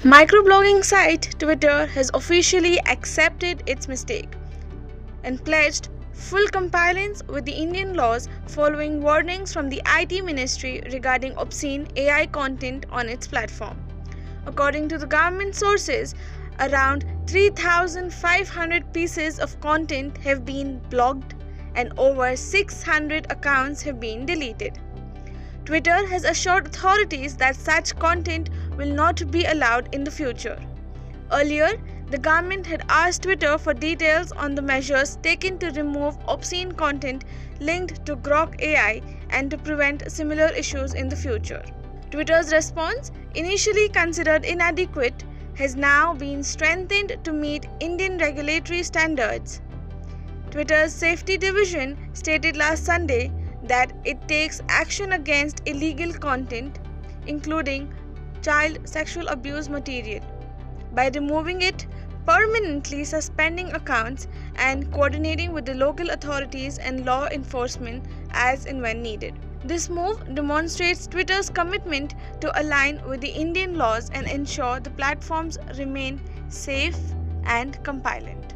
Microblogging site Twitter has officially accepted its mistake and pledged full compliance with the Indian laws following warnings from the IT Ministry regarding obscene AI content on its platform. According to the government sources, around 3,500 pieces of content have been blocked and over 600 accounts have been deleted. Twitter has assured authorities that such content will not be allowed in the future. Earlier, the government had asked Twitter for details on the measures taken to remove obscene content linked to Grok AI and to prevent similar issues in the future. Twitter's response, initially considered inadequate, has now been strengthened to meet Indian regulatory standards. Twitter's safety division stated last Sunday that it takes action against illegal content, including child sexual abuse material, by removing it, permanently suspending accounts, and coordinating with the local authorities and law enforcement as and when needed. This move demonstrates Twitter's commitment to align with the Indian laws and ensure the platforms remain safe and compliant.